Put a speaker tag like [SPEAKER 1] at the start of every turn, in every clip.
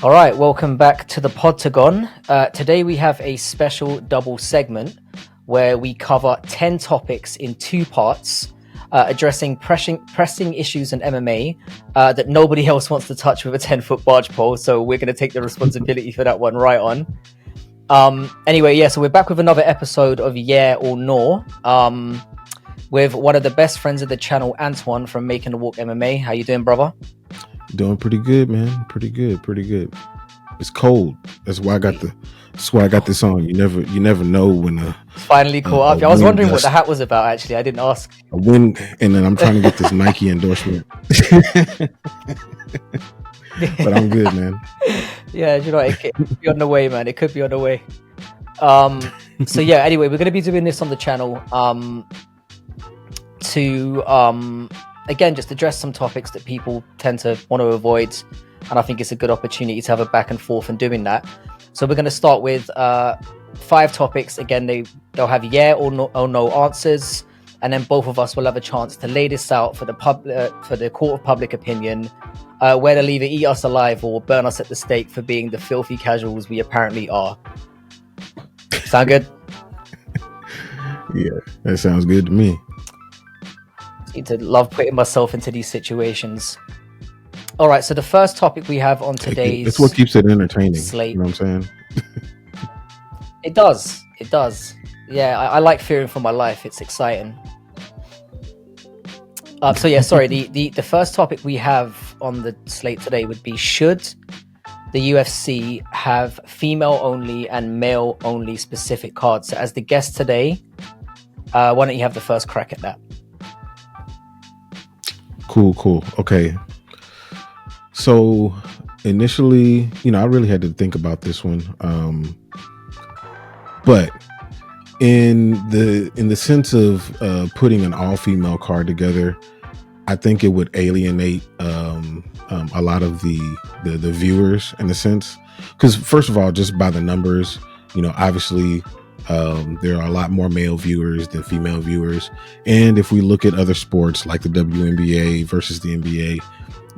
[SPEAKER 1] All right, welcome back to the PODTAGON. Today we have a special double segment where we cover 10 topics in 2 parts, addressing pressing issues in MMA that nobody else wants to touch with a 10-foot barge pole. So we're going to take the responsibility for that one right on. Anyway, yeah, so we're back with another episode of Yeah or No, with one of the best friends of the channel, Antoine from Making the Walk MMA. How you doing, brother?
[SPEAKER 2] Doing pretty good, man. Pretty good. It's cold. That's why I got this on. You never know when
[SPEAKER 1] finally caught up. I was wondering what the hat was about. Actually, I didn't ask.
[SPEAKER 2] A wind, and then I'm trying to get this Nike endorsement. But I'm good, man.
[SPEAKER 1] Yeah, you know, it could be on the way, man. It could be on the way. So yeah. Anyway, we're going to be doing this on the channel to again, just address some topics that people tend to want to avoid, and I think it's a good opportunity to have a back and forth in doing that. So we're going to start with 5 topics. Again, they'll have yeah or no answers, and then both of us will have a chance to lay this out for the court of public opinion, where they'll either eat us alive or burn us at the stake for being the filthy casuals we apparently are. Sound good?
[SPEAKER 2] Yeah, that sounds good to me.
[SPEAKER 1] To love putting myself into these situations. All right, so the first topic we have on today's
[SPEAKER 2] it's what keeps it entertaining
[SPEAKER 1] slate.
[SPEAKER 2] You know what I'm saying?
[SPEAKER 1] It does. Yeah, I like fearing for my life. It's exciting. So yeah, sorry. The first topic we have on the slate today would be: should the UFC have female only and male only specific cards? So as the guest today, why don't you have the first crack at that?
[SPEAKER 2] Cool. Okay. So initially, I really had to think about this one. But in the sense of putting an all-female card together, I think it would alienate a lot of the viewers in a sense. Because first of all, just by the numbers, obviously there are a lot more male viewers than female viewers. And if we look at other sports like the WNBA versus the NBA,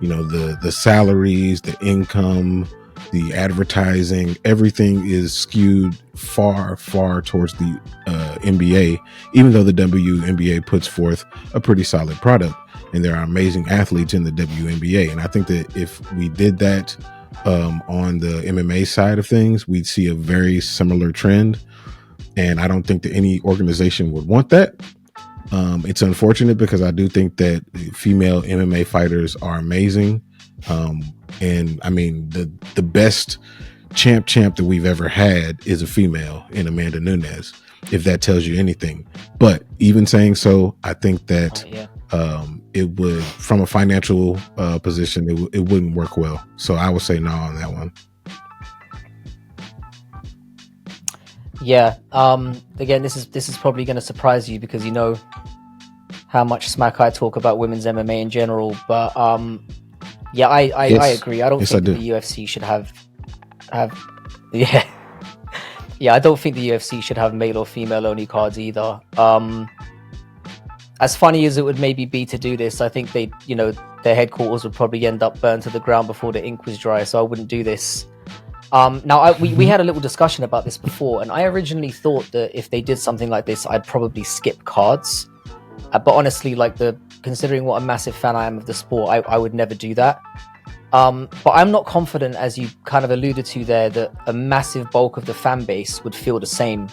[SPEAKER 2] the salaries, the income, the advertising, everything is skewed far towards the NBA, even though the WNBA puts forth a pretty solid product. And there are amazing athletes in the WNBA. And I think that if we did that on the MMA side of things, we'd see a very similar trend. And I don't think that any organization would want that. It's unfortunate because I do think that female MMA fighters are amazing. And I mean, the best champ that we've ever had is a female in Amanda Nunes, if that tells you anything. But even saying so, I think that it would, from a financial position, it wouldn't work well. So I would say no on that one.
[SPEAKER 1] Yeah. Again, this is probably going to surprise you because you know how much smack I talk about women's MMA in general. But yeah, I agree. I don't think the UFC should have yeah. I don't think the UFC should have male or female only cards either. As funny as it would maybe be to do this, I think their headquarters would probably end up burned to the ground before the ink was dry. So I wouldn't do this. Now, we had a little discussion about this before, and I originally thought that if they did something like this, I'd probably skip cards. But honestly, considering what a massive fan I am of the sport, I would never do that. But I'm not confident, as you kind of alluded to there, that a massive bulk of the fan base would feel the same.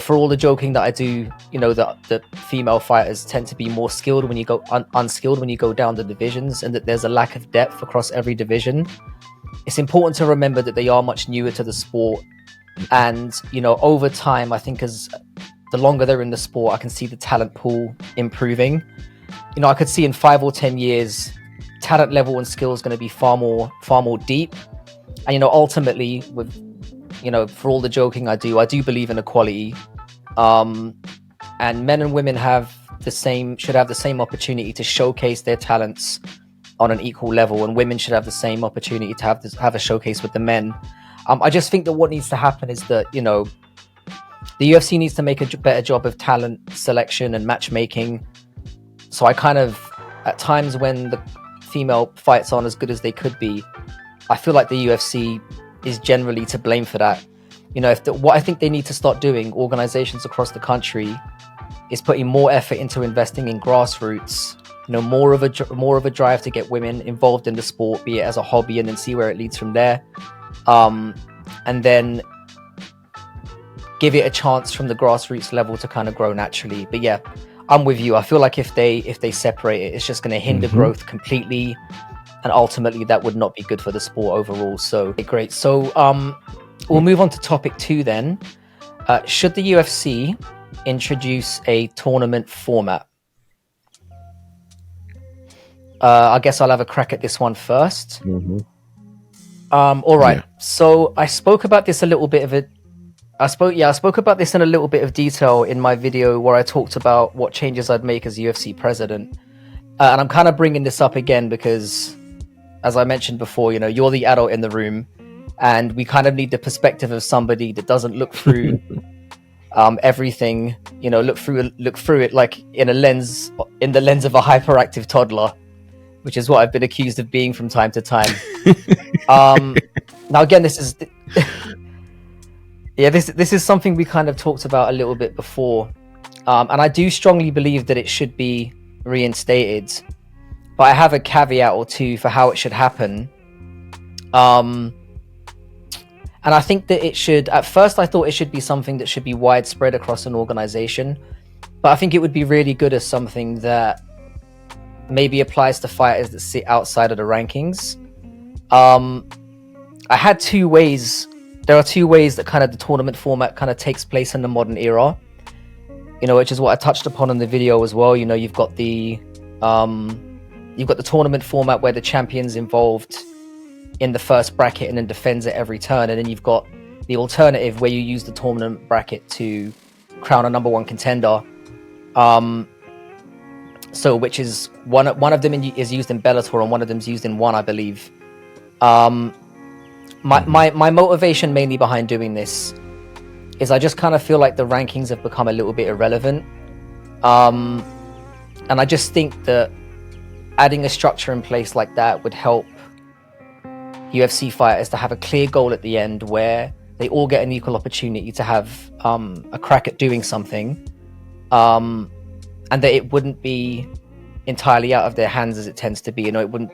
[SPEAKER 1] For all the joking that I do, that female fighters tend to be more skilled when you go unskilled when you go down the divisions, and that there's a lack of depth across every division. It's important to remember that they are much newer to the sport, and over time, I think as the longer they're in the sport, I can see the talent pool improving. I could see in 5 or 10 years, talent level and skill is going to be far more deep. And ultimately, with for all the joking I do believe in equality, and men and women should have the same opportunity to showcase their talents on an equal level, and women should have the same opportunity to have a showcase with the men. I just think that what needs to happen is that, you know, the UFC needs to make a better job of talent selection and matchmaking. So I kind of, at times when the female fights aren't as good as they could be, I feel like the UFC is generally to blame for that. You know, what I think they need to start doing, organizations across the country, is putting more effort into investing in grassroots. You know, more of a drive to get women involved in the sport, be it as a hobby, and then see where it leads from there. And then give it a chance from the grassroots level to kind of grow naturally. But yeah, I'm with you. I feel like if they separate it, it's just going to hinder growth completely, and ultimately that would not be good for the sport overall. So great. So we'll move on to topic 2 then. Should the UFC introduce a tournament format? I guess I'll have a crack at this one first. All right. Yeah. So I spoke about this a little bit of it. I spoke about this in a little bit of detail in my video where I talked about what changes I'd make as UFC president. And I'm kind of bringing this up again because, as I mentioned before, you know, you're the adult in the room, and we kind of need the perspective of somebody that doesn't look through everything, you know, look through it like in the lens of a hyperactive toddler, which is what I've been accused of being from time to time. Now again, this is this is something we kind of talked about a little bit before, and I do strongly believe that it should be reinstated, but I have a caveat or two for how it should happen. And I think that it should, at first I thought it should be something that should be widespread across an organization, but I think it would be really good as something that maybe applies to fighters that sit outside of the rankings. I had 2 ways. There are 2 ways that kind of the tournament format kind of takes place in the modern era, you know, which is what I touched upon in the video as well. You know, you've got the tournament format where the champion's involved in the first bracket and then defends it every turn, and then you've got the alternative where you use the tournament bracket to crown a number 1 contender. So which is one of them is used in Bellator and one of them's used in ONE, I believe. My motivation mainly behind doing this is I just kind of feel like the rankings have become a little bit irrelevant, and I just think that adding a structure in place like that would help UFC fighters to have a clear goal at the end where they all get an equal opportunity to have a crack at doing something, and that it wouldn't be entirely out of their hands as it tends to be. You know,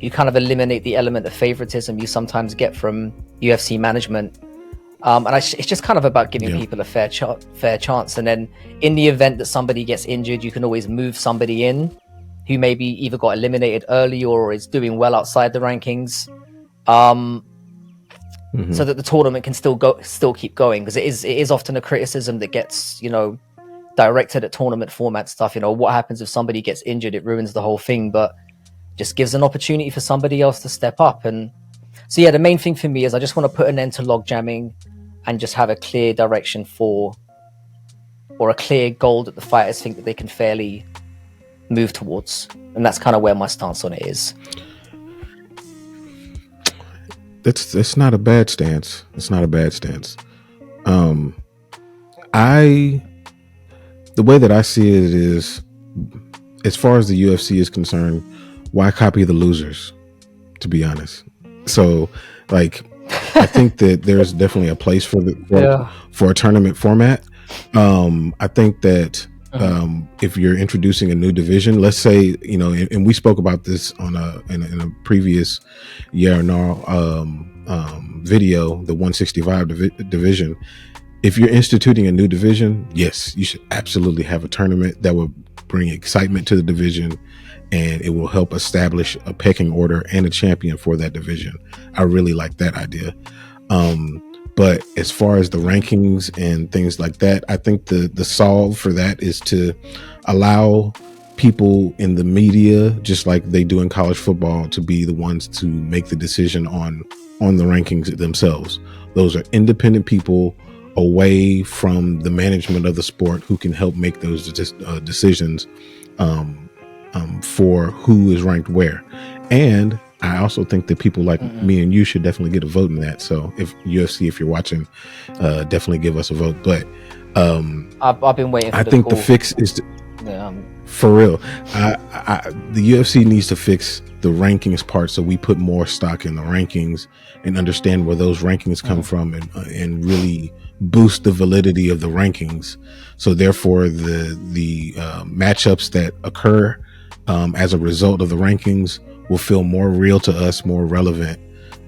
[SPEAKER 1] you kind of eliminate the element of favoritism you sometimes get from UFC management, and it's just kind of about giving people a fair chance. And then in the event that somebody gets injured, you can always move somebody in who maybe either got eliminated early or is doing well outside the rankings, so that the tournament can still keep going, because it is often a criticism that gets, you know, directed at tournament format stuff. You know, what happens if somebody gets injured? It ruins the whole thing, but just gives an opportunity for somebody else to step up. And so yeah, the main thing for me is I just want to put an end to log jamming and just have a clear direction or a clear goal that the fighters think that they can fairly move towards, and that's kind of where my stance on it is.
[SPEAKER 2] That's not a bad stance. It's not a bad stance. The way that I see it is, as far as the UFC is concerned, why copy the losers, to be honest? So, like, I think that there's definitely a place for a tournament format. I think that if you're introducing a new division, let's say, you know, and we spoke about this on in a previous video, the 165 division. If you're instituting a new division, yes, you should absolutely have a tournament that will bring excitement to the division, and it will help establish a pecking order and a champion for that division. I really like that idea. But as far as the rankings and things like that, I think the solve for that is to allow people in the media, just like they do in college football, to be the ones to make the decision on the rankings themselves. Those are independent people away from the management of the sport who can help make those decisions for who is ranked where. And I also think that people like me and you should definitely get a vote in that. So if UFC, if you're watching, definitely give us a vote. But
[SPEAKER 1] I've been waiting for
[SPEAKER 2] I think the fix is for real. The UFC needs to fix the rankings part, so we put more stock in the rankings and understand where those rankings come from, and really boost the validity of the rankings. So therefore, the matchups that occur as a result of the rankings will feel more real to us, more relevant.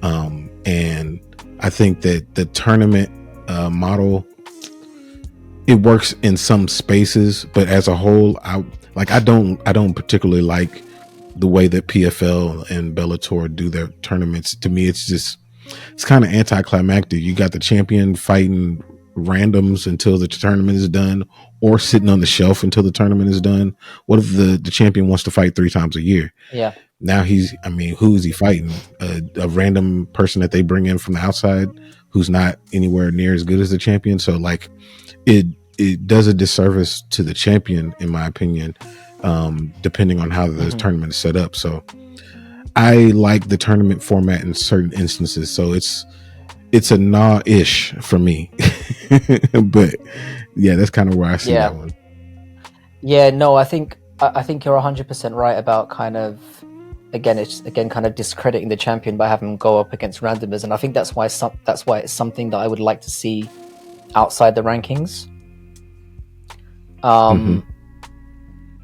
[SPEAKER 2] And I think that the tournament model, it works in some spaces, but as a whole, I don't particularly like the way that PFL and Bellator do their tournaments. To me, it's kind of anticlimactic. You got the champion fighting randoms until the tournament is done, or sitting on the shelf until the tournament is done. What if the champion wants to fight 3 times a year?
[SPEAKER 1] Yeah.
[SPEAKER 2] Now who is he fighting? A random person that they bring in from the outside who's not anywhere near as good as the champion. So like it does a disservice to the champion, in my opinion, depending on how the tournament is set up. So I like the tournament format in certain instances. So it's a nah-ish for me. But yeah, that's kind of where I see that one.
[SPEAKER 1] Yeah, no, I think you're 100% right about kind of, again kind of discrediting the champion by having him go up against randomers, and I think that's why it's something that I would like to see outside the rankings.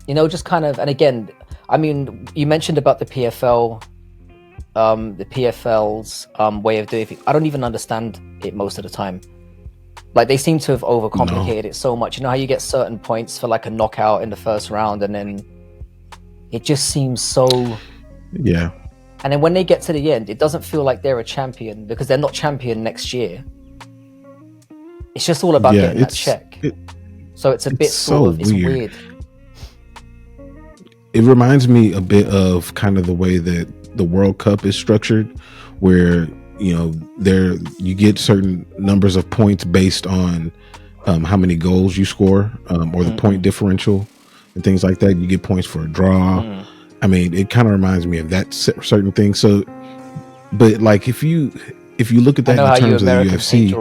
[SPEAKER 1] You know, just kind of, and again, I mean, you mentioned about the PFL, the PFL's way of doing it. I don't even understand it most of the time. Like, they seem to have overcomplicated it so much. You know how you get certain points for like a knockout in the first round, and then it just seems so...
[SPEAKER 2] Yeah.
[SPEAKER 1] And then when they get to the end, it doesn't feel like they're a champion, because they're not champion next year. It's just all about getting that check. So it's a bit sort of, it's weird.
[SPEAKER 2] It reminds me a bit of kind of the way that the World Cup is structured, where, you know, you get certain numbers of points based on how many goals you score, or the point differential and things like that. You get points for a draw. I mean, it kind of reminds me of that certain thing. So, but like if you look at that in terms of the UFC,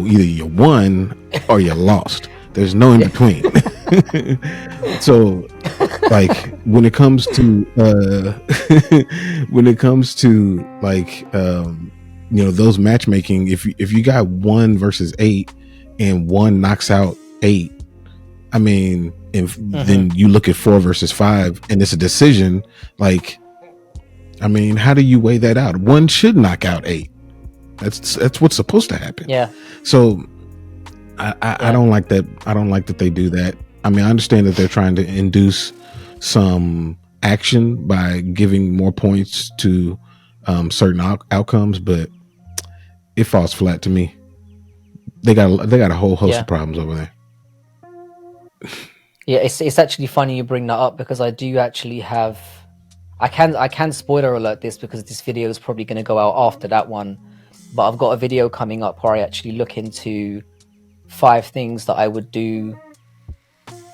[SPEAKER 2] either you won or you lost. There's no in between. So, like when it comes to like you know, those matchmaking, if you got 1 versus 8 and 1 knocks out 8, I mean, then you look at 4 versus 5 and it's a decision. Like, I mean, how do you weigh that out? 1 should knock out 8. That's what's supposed to happen.
[SPEAKER 1] Yeah.
[SPEAKER 2] So I don't like that. I don't like that they do that. I mean, I understand that they're trying to induce some action by giving more points to certain outcomes, but it falls flat to me. They got a whole host of problems over there.
[SPEAKER 1] Yeah, it's actually funny you bring that up, because I do actually have, I can spoiler alert this, because this video is probably going to go out after that one, but I've got a video coming up where I actually look into 5 things that I would do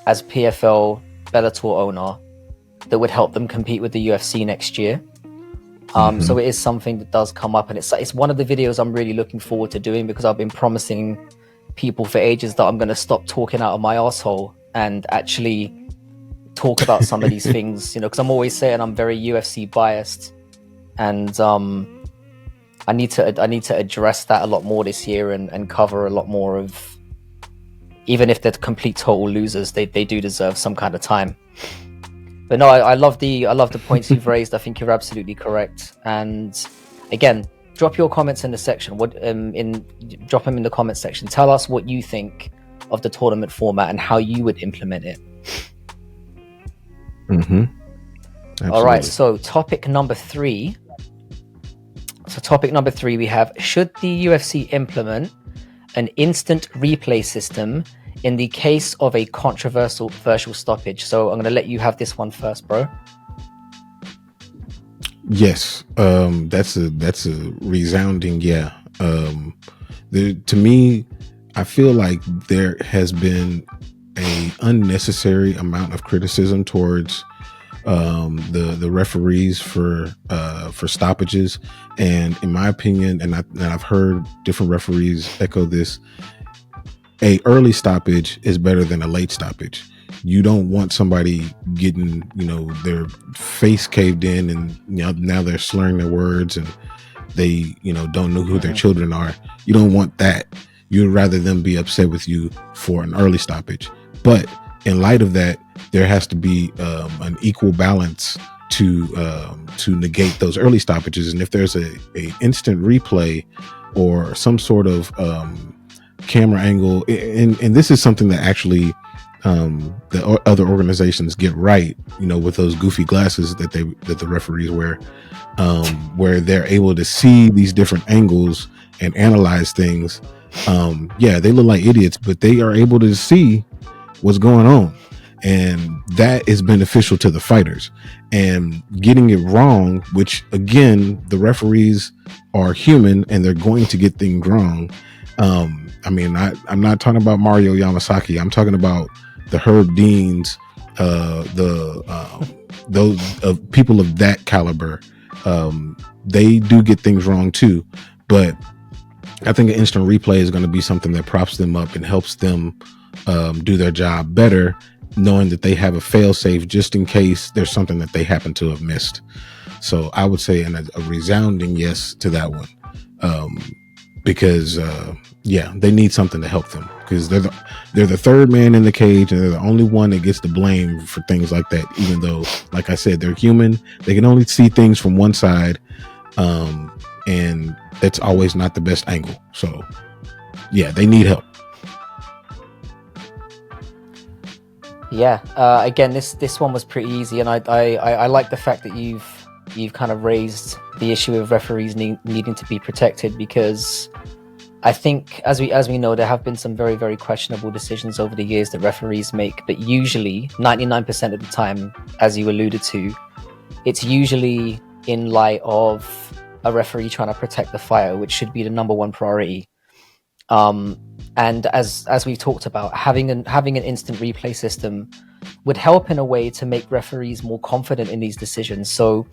[SPEAKER 1] as PFL Bellator owner that would help them compete with the UFC next year. So it is something that does come up, and it's one of the videos I'm really looking forward to doing, because I've been promising people for ages that I'm going to stop talking out of my asshole and actually talk about some of these things, you know, because I'm always saying I'm very UFC biased, and I need to address that a lot more this year, and cover a lot more of, even if they're complete total losers, they do deserve some kind of time. But no, I love the points you've raised. I think you're absolutely correct. And again, drop your comments in the section. Drop them in the comments section. Tell us what you think of the tournament format and how you would implement it. All right. So topic number 3. We have, should the UFC implement an instant replay system in the case of a controversial stoppage? So I'm going to let you have this one first, bro.
[SPEAKER 2] Yes, that's a resounding yeah. To me, I feel like there has been a unnecessary amount of criticism towards the referees for stoppages. And in my opinion, and I've heard different referees echo this, a early stoppage is better than a late stoppage. You don't want somebody getting, their face caved in, and now they're slurring their words, and they, don't know who their children are. You don't want that. You'd rather them be upset with you for an early stoppage. But in light of that, there has to be an equal balance to negate those early stoppages. And if there's a instant replay or some sort of camera angle, and this is something that actually the other organizations get right, with those goofy glasses that the referees wear, where they're able to see these different angles and analyze things. They look like idiots, but they are able to see what's going on, and that is beneficial to the fighters. And getting it wrong, which again, the referees are human and they're going to get things wrong. I'm not talking about Mario Yamasaki. I'm talking about the Herb Deans, those of people of that caliber. They do get things wrong too, but I think an instant replay is going to be something that props them up and helps them do their job better, knowing that they have a fail safe just in case there's something that they happen to have missed. So I would say a resounding yes to that one, because they need something to help them, because they're the third man in the cage, and they're the only one that gets the blame for things like that. Even though, like I said, they're human, they can only see things from one side, and that's always not the best angle. So they need help.
[SPEAKER 1] Again, this one was pretty easy, and I like the fact that you've kind of raised the issue of referees needing to be protected, because I think, as we know, there have been some very, very questionable decisions over the years that referees make, but usually 99% of the time, as you alluded to, it's usually in light of a referee trying to protect the fighter, which should be the number one priority. And as we've talked about, having an instant replay system would help in a way to make referees more confident in these decisions. So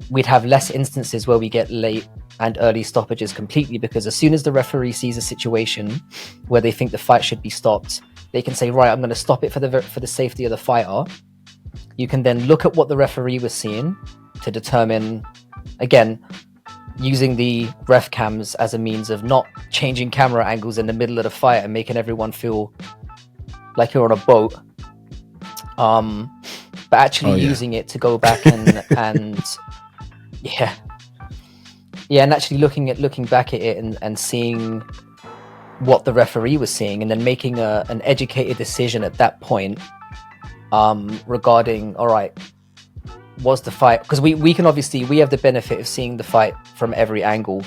[SPEAKER 1] we'd have less instances where we get late and early stoppages completely, because as soon as the referee sees a situation where they think the fight should be stopped, they can say, right, I'm going to stop it for the safety of the fighter. You can then look at what the referee was seeing to determine, again, using the ref cams as a means of not changing camera angles in the middle of the fight and making everyone feel like you're on a boat, but actually using it to go back and actually looking back at it and seeing what the referee was seeing, and then making an educated decision at that point, regarding, all right, was the fight, because we can obviously, we have the benefit of seeing the fight from every angle,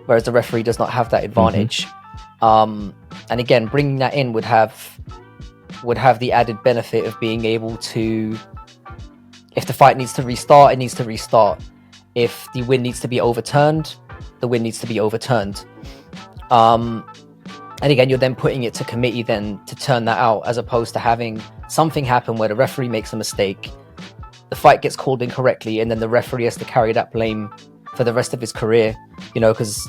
[SPEAKER 1] whereas the referee does not have that advantage. And again, bringing that in would have the added benefit of being able to, if the fight needs to restart, it needs to restart. If the win needs to be overturned, the win needs to be overturned. And again, you're then putting it to committee then to turn that out, as opposed to having something happen where the referee makes a mistake, the fight gets called incorrectly, and then the referee has to carry that blame for the rest of his career. Because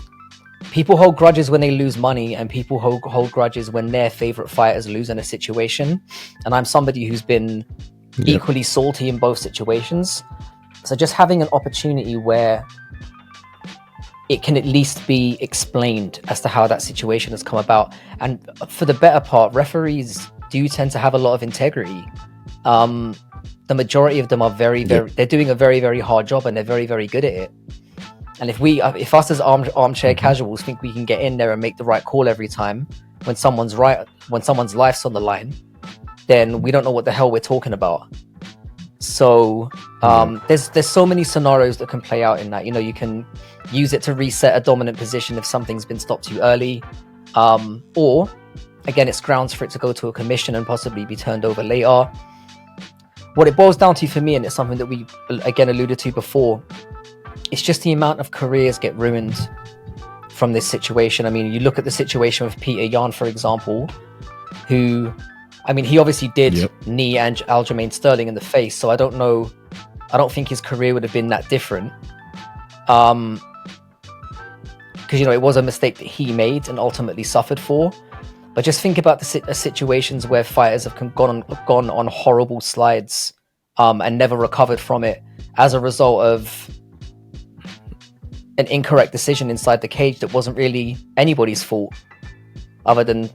[SPEAKER 1] people hold grudges when they lose money, and people hold grudges when their favorite fighters lose in a situation. And I'm somebody who's been equally salty in both situations. So just having an opportunity where it can at least be explained as to how that situation has come about. And for the better part, referees do tend to have a lot of integrity. The majority of them are very, they're doing a very, very hard job, and they're very, very good at it. And if us as armchair casuals think we can get in there and make the right call every time when someone's life's on the line, then we don't know what the hell we're talking about. So there's so many scenarios that can play out in that. You can use it to reset a dominant position if something's been stopped too early, or again, it's grounds for it to go to a commission and possibly be turned over later. What it boils down to for me, and it's something that we again alluded to before, it's just the amount of careers get ruined from this situation. I mean, you look at the situation with Peter Yan, for example, who I mean, he obviously did
[SPEAKER 2] Yep.
[SPEAKER 1] knee Aljamain Sterling in the face, so I don't know. I don't think his career would have been that different. Because it was a mistake that he made and ultimately suffered for. But just think about the situations where fighters have gone on horrible slides and never recovered from it as a result of an incorrect decision inside the cage that wasn't really anybody's fault other than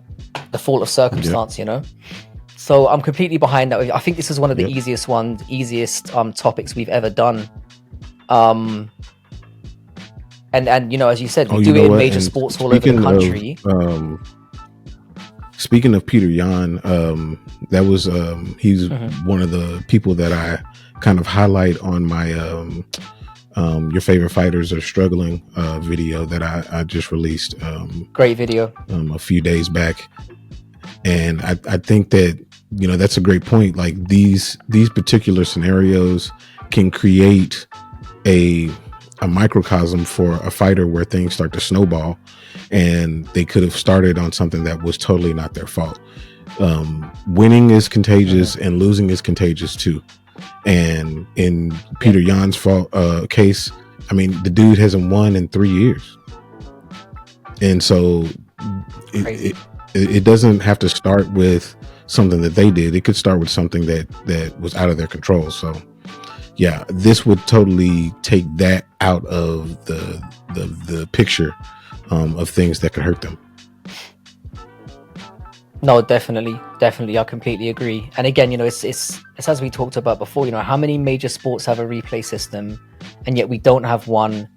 [SPEAKER 1] the fault of circumstance, So I'm completely behind that. I think this is one of the easiest topics we've ever done. And as you said, we do it in major sports all over the country.
[SPEAKER 2] Speaking of Peter Yan, that was he's one of the people that I kind of highlight on my Your Favorite Fighters Are Struggling video that I just released.
[SPEAKER 1] Great video.
[SPEAKER 2] A few days back. And I think that, that's a great point. Like these particular scenarios can create a microcosm for a fighter where things start to snowball, and they could have started on something that was totally not their fault. Winning is contagious and losing is contagious too. And in Peter Yan's case, I mean, the dude hasn't won in 3 years. And so it doesn't have to start with something that they did. It could start with something that was out of their control. So yeah, this would totally take that out of the picture of things that could hurt them.
[SPEAKER 1] No, definitely, I completely agree. And again, it's as we talked about before. How many major sports have a replay system, and yet we don't have one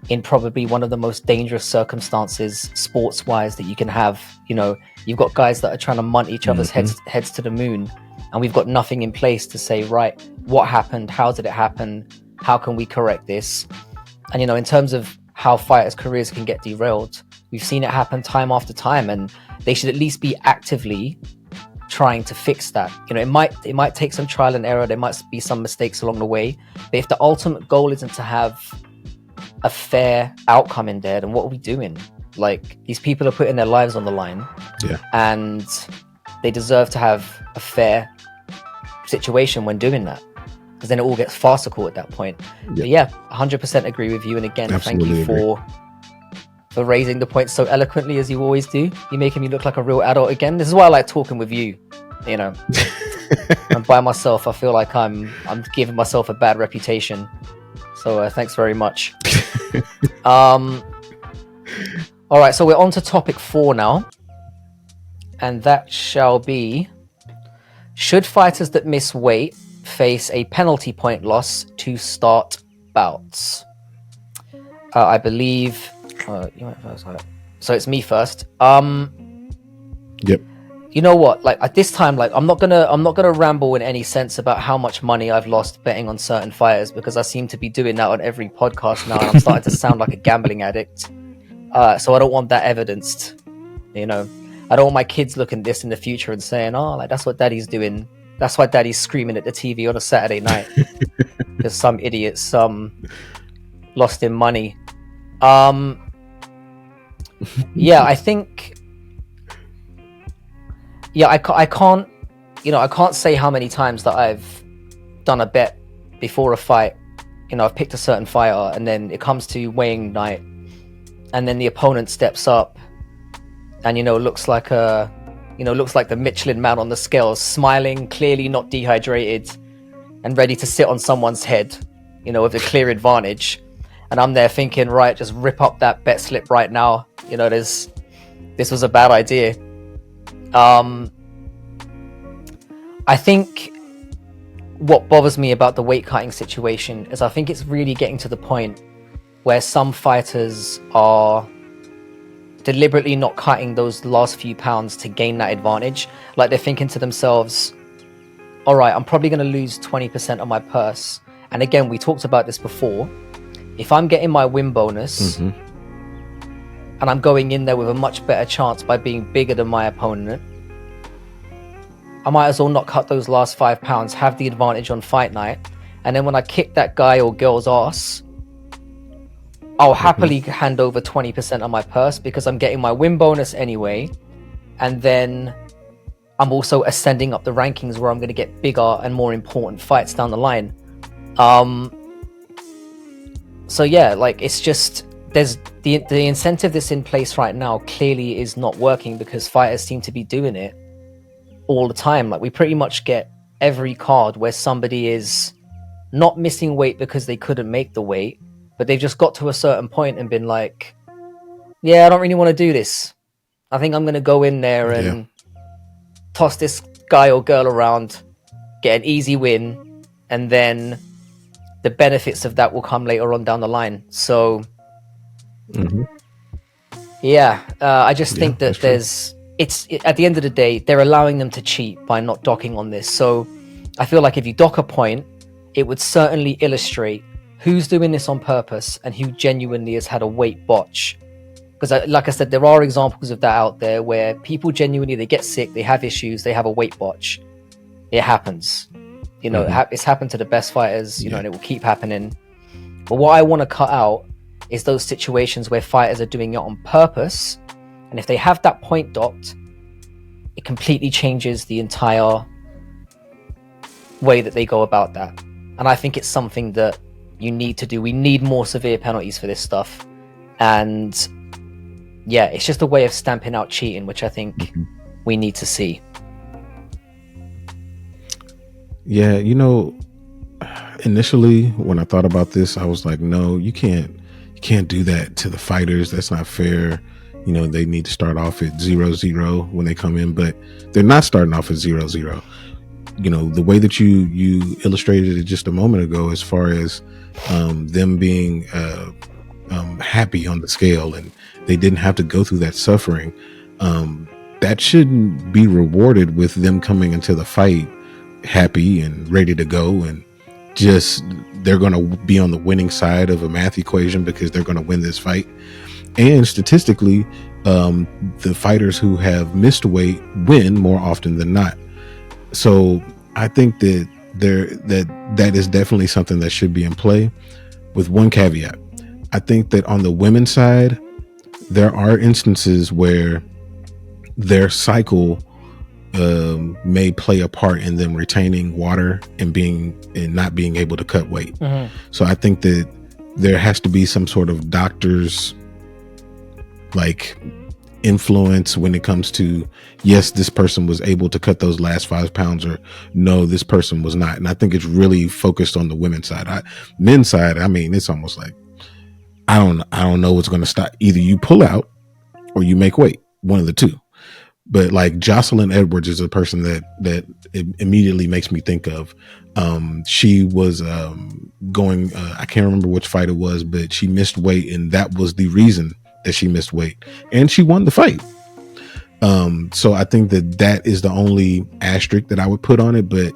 [SPEAKER 1] in probably one of the most dangerous circumstances sports-wise that you can have. You've got guys that are trying to munt each other's heads to the moon, and we've got nothing in place to say, right, what happened? How did it happen? How can we correct this? And in terms of how fighters' careers can get derailed, we've seen it happen time after time, and they should at least be actively trying to fix that. It might take some trial and error. There might be some mistakes along the way, but if the ultimate goal isn't to have a fair outcome in there, then what are we doing? Like, these people are putting their lives on the line, and they deserve to have a fair situation when doing that, because then it all gets farcical at that point. But 100% agree with you. And again,
[SPEAKER 2] Absolutely
[SPEAKER 1] thank you for raising the point so eloquently, as you always do. You're making me look like a real adult again. This is why I like talking with you. And by myself, I feel like I'm giving myself a bad reputation. So thanks very much. All right, so we're on to topic 4 now, and that shall be: should fighters that miss weight face a penalty point loss to start bouts? I believe you went first. So it's me first.
[SPEAKER 2] Yep.
[SPEAKER 1] You know what? Like, at this time, like, I'm not gonna ramble in any sense about how much money I've lost betting on certain fighters, because I seem to be doing that on every podcast now, and I'm starting to sound like a gambling addict. So I don't want that evidenced. I don't want my kids looking at this in the future and saying, "Oh, like, that's what Daddy's doing. That's why Daddy's screaming at the TV on a Saturday night because some idiots lost him money." Yeah, I think. Yeah, I can't, I can't say how many times that I've done a bet before a fight. I've picked a certain fighter, and then it comes to weighing night, and then the opponent steps up, and looks like the Michelin man on the scales, smiling, clearly not dehydrated, and ready to sit on someone's head, with a clear advantage. And I'm there thinking, right, just rip up that bet slip right now. This was a bad idea. I think what bothers me about the weight cutting situation is I think it's really getting to the point where some fighters are deliberately not cutting those last few pounds to gain that advantage. Like, they're thinking to themselves, all right, I'm probably going to lose 20% of my purse. And again, we talked about this before. If I'm getting my win bonus and I'm going in there with a much better chance by being bigger than my opponent, I might as well not cut those last £5, have the advantage on fight night, and then when I kick that guy or girl's ass, I'll happily hand over 20% of my purse because I'm getting my win bonus anyway, and then I'm also ascending up the rankings where I'm going to get bigger and more important fights down the line. So yeah, like, it's just, there's the incentive that's in place right now clearly is not working, because fighters seem to be doing it all the time. Like, we pretty much get every card where somebody is not missing weight because they couldn't make the weight, but they've just got to a certain point and been like, yeah, I don't really want to do this. I think I'm going to go in there and toss this guy or girl around, get an easy win, and then the benefits of that will come later on down the line. So I just think that it's at the end of the day, they're allowing them to cheat by not docking on this. So I feel like if you dock a point, it would certainly illustrate who's doing this on purpose and who genuinely has had a weight botch. Because like I said, there are examples of that out there where people genuinely, they get sick, they have issues, they have a weight botch. It happens. You know, it's happened to the best fighters, you know, and it will keep happening. But what I want to cut out is those situations where fighters are doing it on purpose. And if they have that point docked, it completely changes the entire way that they go about that. And I think it's something that you need to do. We need more severe penalties for this stuff. And yeah, it's just a way of stamping out cheating, which I think we need to see.
[SPEAKER 2] Yeah, you know, initially when I thought about this, I was like, no, you can't do that to the fighters. That's not fair. You know, they need to start off at 0-0 when they come in, but they're not starting off at 0-0. You know, the way that you illustrated it just a moment ago, as far as them being happy on the scale, and they didn't have to go through that suffering, that shouldn't be rewarded with them coming into the fight happy and ready to go, and just they're going to be on the winning side of a math equation because they're going to win this fight. And statistically, the fighters who have missed weight win more often than not. So I think that that is definitely something that should be in play, with one caveat. I think that on the women's side, there are instances where their cycle may play a part in them retaining water and not being able to cut weight. So I think that there has to be some sort of doctor's like influence when it comes to, yes, this person was able to cut those last 5 pounds, or no, this person was not. And I think it's really focused on the women's side. Men's side, I mean, it's almost like, I don't know what's going to stop. Either you pull out or you make weight, one of the two. But like Jocelyn Edwards is a person that it immediately makes me think of. She was going, I can't remember which fight it was, but she missed weight, and that was the reason that she missed weight, and she won the fight. So I think that is the only asterisk that I would put on it. But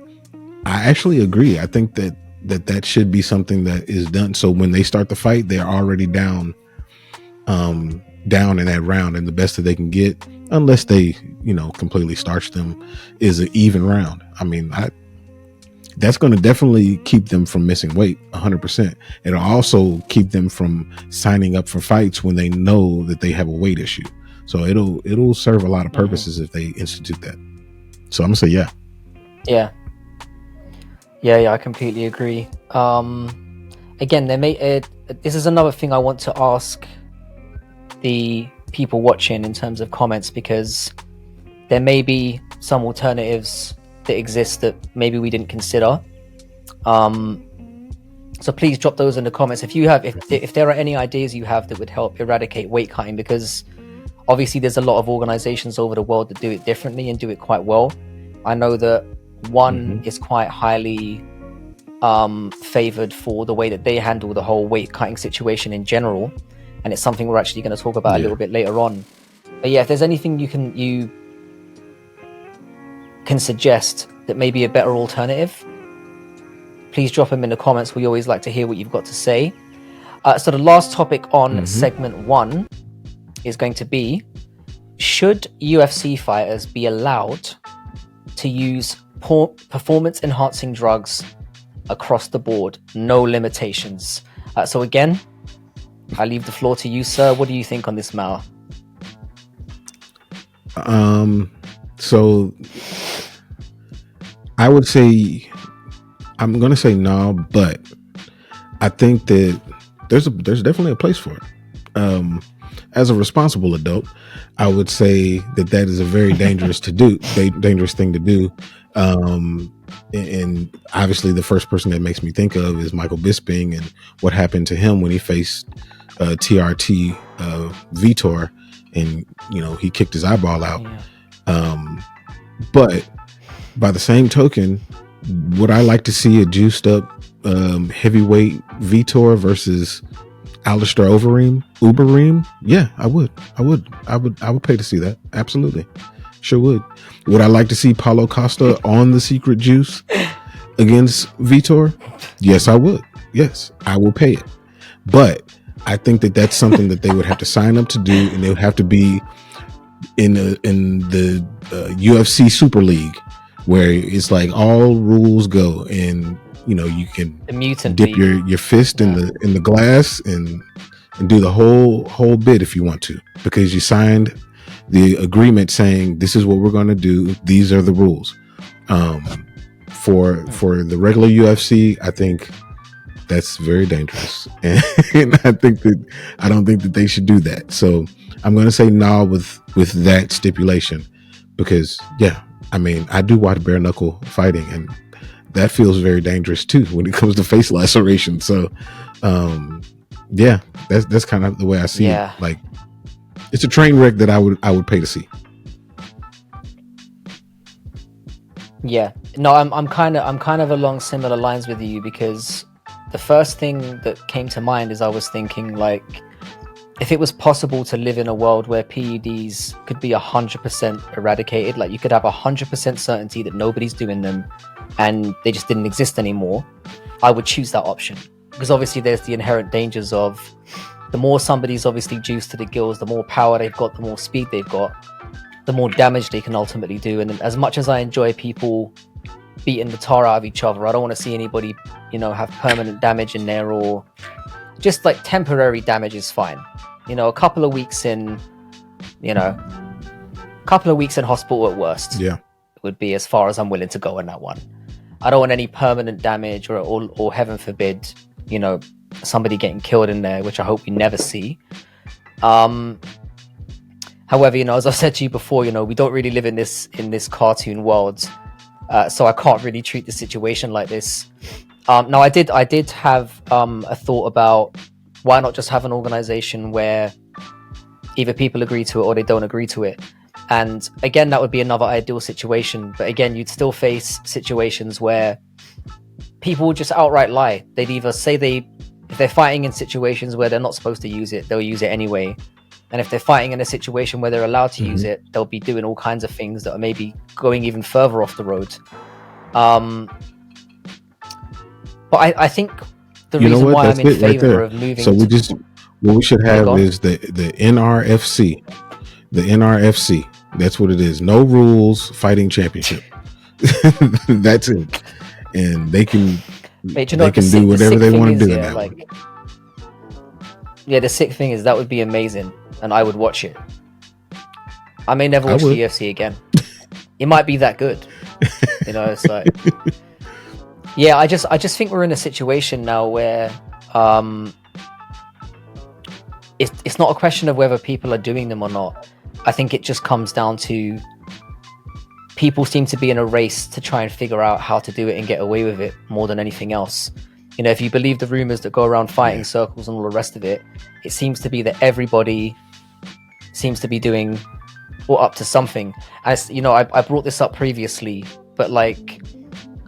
[SPEAKER 2] I actually agree. I think that should be something that is done. So when they start the fight, they're already down in that round, and the best that they can get, unless they, you know, completely starch them, is an even round. I mean, that's going to definitely keep them from missing weight 100%. It'll also keep them from signing up for fights when they know that they have a weight issue. So it'll serve a lot of purposes if they institute that. So I'm gonna say yeah. I completely agree.
[SPEAKER 1] Again, this is another thing I want to ask the people watching in terms of comments, because there may be some alternatives that exist that maybe we didn't consider. So please drop those in the comments if there are any ideas you have that would help eradicate weight cutting, because obviously there's a lot of organizations over the world that do it differently and do it quite well. I know that one is quite highly favored for the way that they handle the whole weight cutting situation in general, and it's something we're actually going to talk about a little bit later on. But yeah, if there's anything you can suggest that may be a better alternative, please drop them in the comments. We always like to hear what you've got to say. So the last topic on segment 1 is going to be, should UFC fighters be allowed to use performance enhancing drugs across the board, no limitations? So again, I leave the floor to you, sir. What do you think on this matter?
[SPEAKER 2] So I would say I'm gonna say no, but I think that there's definitely a place for it. As a responsible adult, I would say that is a very dangerous dangerous thing to do. And obviously, the first person that makes me think of is Michael Bisping and what happened to him when he faced TRT Vitor, and he kicked his eyeball out.
[SPEAKER 1] Yeah.
[SPEAKER 2] But by the same token, would I like to see a juiced up heavyweight Vitor versus Alistair Overeem? Yeah, I would pay to see that. Absolutely. Sure would. Would I like to see Paulo Costa on the secret juice against Vitor? Yes, I would. Yes, I will pay it. But I think that that's something that they would have to sign up to do, and they would have to be in the UFC Super League, where it's like all rules go, and you can dip your fist in the glass and do the whole bit if you want to, because you signed the agreement saying this is what we're going to do. These are the rules. For the regular UFC, I think that's very dangerous, and I don't think that they should do that. So I'm going to say no with that stipulation, because I do watch bare knuckle fighting, and that feels very dangerous too when it comes to face laceration. So that's kind of the way I see it. Like, it's a train wreck that I would pay to see.
[SPEAKER 1] Yeah, no, I'm kind of along similar lines with you, because the first thing that came to mind is I was thinking, like, if it was possible to live in a world where PEDs could be 100% eradicated, like you could have 100% certainty that nobody's doing them and they just didn't exist anymore, I would choose that option. Because obviously there's the inherent dangers of, the more somebody's obviously juiced to the gills, the more power they've got, the more speed they've got, the more damage they can ultimately do. And as much as I enjoy people beating the tar out of each other, I don't want to see anybody, have permanent damage in there, or just like temporary damage is fine. A couple of weeks in hospital at worst.
[SPEAKER 2] Yeah,
[SPEAKER 1] would be as far as I'm willing to go on that one. I don't want any permanent damage, or heaven forbid, somebody getting killed in there, which I hope we never see. However, as I've said to you before, we don't really live in this cartoon world, so I can't really treat the situation like this. Now, I did have a thought about, why not just have an organization where either people agree to it or they don't agree to it. And again, that would be another ideal situation. But again, you'd still face situations where people would just outright lie. They'd either say if they're fighting in situations where they're not supposed to use it, they'll use it anyway. And if they're fighting in a situation where they're allowed to use it, they'll be doing all kinds of things that are maybe going even further off the road. But I think the reason why I'm in favor of moving...
[SPEAKER 2] So what we should have is the NRFC. The NRFC. That's what it is. No rules fighting championship. That's it. And they can do whatever they want to do in that one.
[SPEAKER 1] Yeah, the sick thing is that would be amazing, and I would watch it. I may never watch the UFC again. It might be that good. It's like... Yeah, I just think we're in a situation now where it's not a question of whether people are doing them or not. I think it just comes down to, people seem to be in a race to try and figure out how to do it and get away with it more than anything else. If you believe the rumors that go around fighting circles and all the rest of it, it seems to be that everybody seems to be doing or up to something. As I brought this up previously, but like,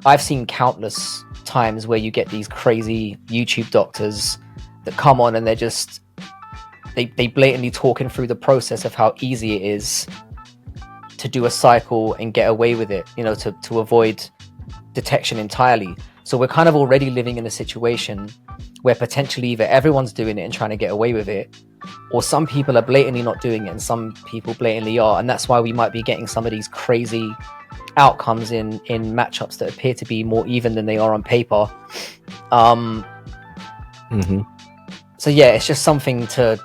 [SPEAKER 1] I've seen countless times where you get these crazy YouTube doctors that come on and they're just, they blatantly talking through the process of how easy it is to do a cycle and get away with it, to avoid detection entirely. So we're kind of already living in a situation where potentially either everyone's doing it and trying to get away with it, or some people are blatantly not doing it and some people blatantly are. And that's why we might be getting some of these crazy outcomes in matchups that appear to be more even than they are on paper. So yeah, it's just something to,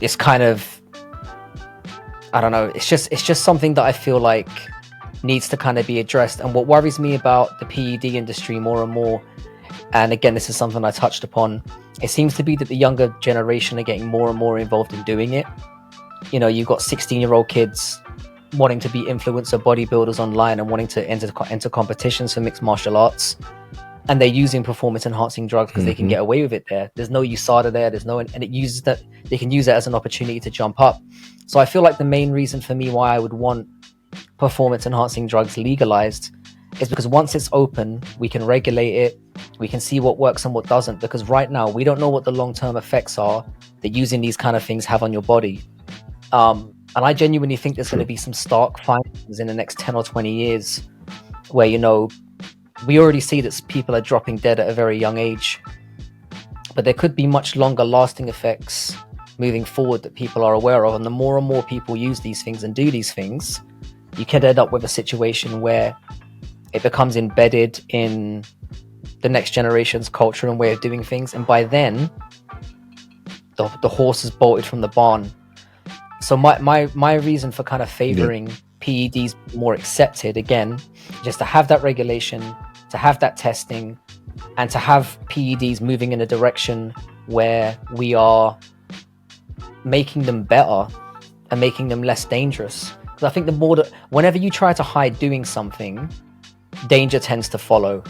[SPEAKER 1] it's kind of, I don't know, it's just something that I feel like needs to kind of be addressed. And what worries me about the PED industry more and more, and again, this is something I touched upon, it seems to be that the younger generation are getting more and more involved in doing it. You know, you've got 16-year-old kids wanting to be influencer bodybuilders online and wanting to enter competitions for mixed martial arts, and they're using performance enhancing drugs because they can get away with it there. There's no USADA there, and it uses that, they can use that as an opportunity to jump up. So I feel like the main reason for me why I would want performance enhancing drugs legalized is because once it's open, we can regulate it, we can see what works and what doesn't, because right now we don't know what the long-term effects are that using these kind of things have on your body. And I genuinely think there's going to be some stark findings in the next 10 or 20 years where, you know, we already see that people are dropping dead at a very young age, but there could be much longer lasting effects moving forward that people are aware of. And the more and more people use these things and do these things, you could end up with a situation where it becomes embedded in the next generation's culture and way of doing things. And by then, the horse is bolted from the barn. So my reason for kind of favoring PEDs more accepted, again, just to have that regulation, to have that testing, and to have PEDs moving in a direction where we are making them better and making them less dangerous. Because I think the more that whenever you try to hide doing something, danger tends to follow.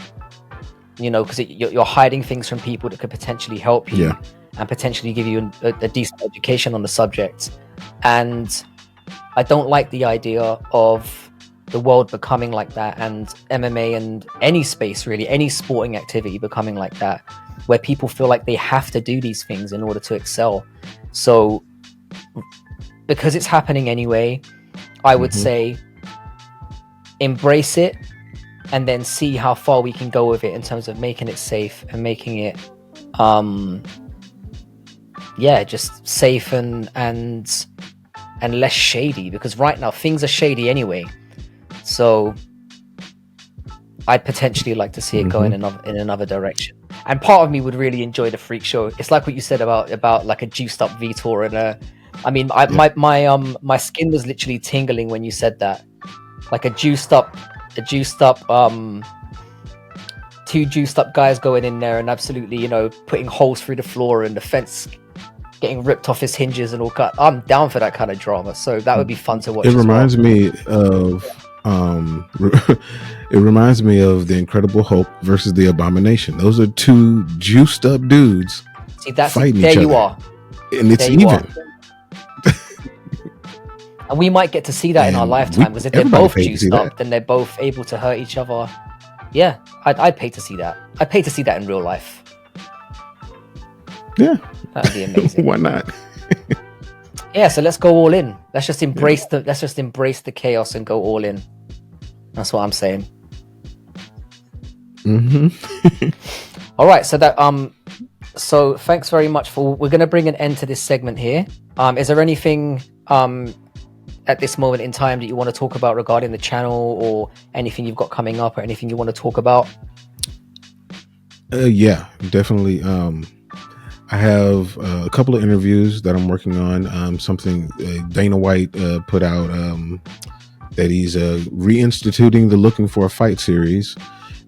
[SPEAKER 1] You know, because you're hiding things from people that could potentially help you and potentially give you a decent education on the subject. And I don't like the idea of the world becoming like that, and MMA and any space, really, any sporting activity becoming like that, where people feel like they have to do these things in order to excel. So because it's happening anyway, I would say embrace it and then see how far we can go with it in terms of making it safe and making it just safe and less shady, because right now things are shady anyway. So I'd potentially like to see it go in another direction. And part of me would really enjoy the freak show. It's like what you said about like a juiced up Vitor and my skin was literally tingling when you said that. Like a juiced up two juiced up guys going in there and absolutely, you know, putting holes through the floor and the fence getting ripped off his hinges and all cut. I'm down for that kind of drama, so that would be fun to watch.
[SPEAKER 2] It reminds me of it reminds me of the Incredible Hulk versus the Abomination. Those are two juiced up dudes.
[SPEAKER 1] See, that's
[SPEAKER 2] fighting
[SPEAKER 1] there
[SPEAKER 2] each
[SPEAKER 1] you
[SPEAKER 2] other.
[SPEAKER 1] are,
[SPEAKER 2] and it's even.
[SPEAKER 1] And we might get to see that in our lifetime, because if they're both juiced up, then they're both able to hurt each other. Yeah, I'd pay to see that. I'd pay to see that in real life.
[SPEAKER 2] Yeah,
[SPEAKER 1] that'd be amazing.
[SPEAKER 2] Why not?
[SPEAKER 1] Yeah, so let's go all in. Let's just embrace the chaos and go all in. That's what I'm saying. All right, so that so thanks very much we're going to bring an end to this segment here. Is there anything at this moment in time that you want to talk about regarding the channel, or anything you've got coming up, or anything you want to talk about?
[SPEAKER 2] Yeah, definitely. I have a couple of interviews that I'm working on. Something Dana White put out that he's reinstituting the Looking for a Fight series,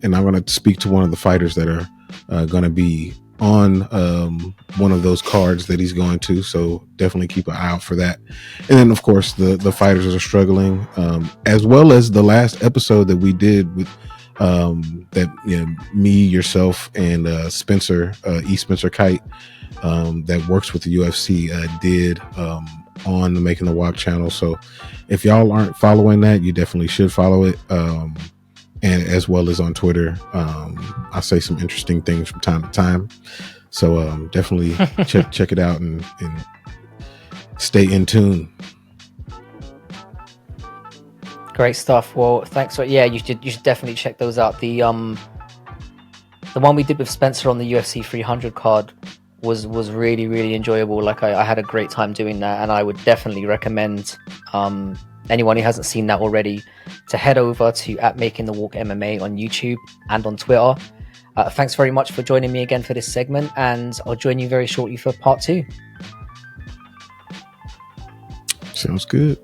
[SPEAKER 2] and I'm going to speak to one of the fighters that are going to be on one of those cards that he's going to. So definitely keep an eye out for that. And then, of course, the fighters are struggling, as well as the last episode that we did with that, you know, me, yourself, and Spencer Kite, that works with the UFC, did on the Making the Walk channel. So if y'all aren't following that, you definitely should follow it, and as well as on Twitter. I say some interesting things from time to time, so definitely check it out and stay in tune.
[SPEAKER 1] Great stuff. Well, thanks for you should definitely check those out. The one we did with Spencer on the UFC 300 card was really, really enjoyable. Like I had a great time doing that, and I would definitely recommend anyone who hasn't seen that already to head over to @MakingTheWalk MMA on YouTube and on Twitter. Thanks very much for joining me again for this segment, and I'll join you very shortly for part 2.
[SPEAKER 2] Sounds good.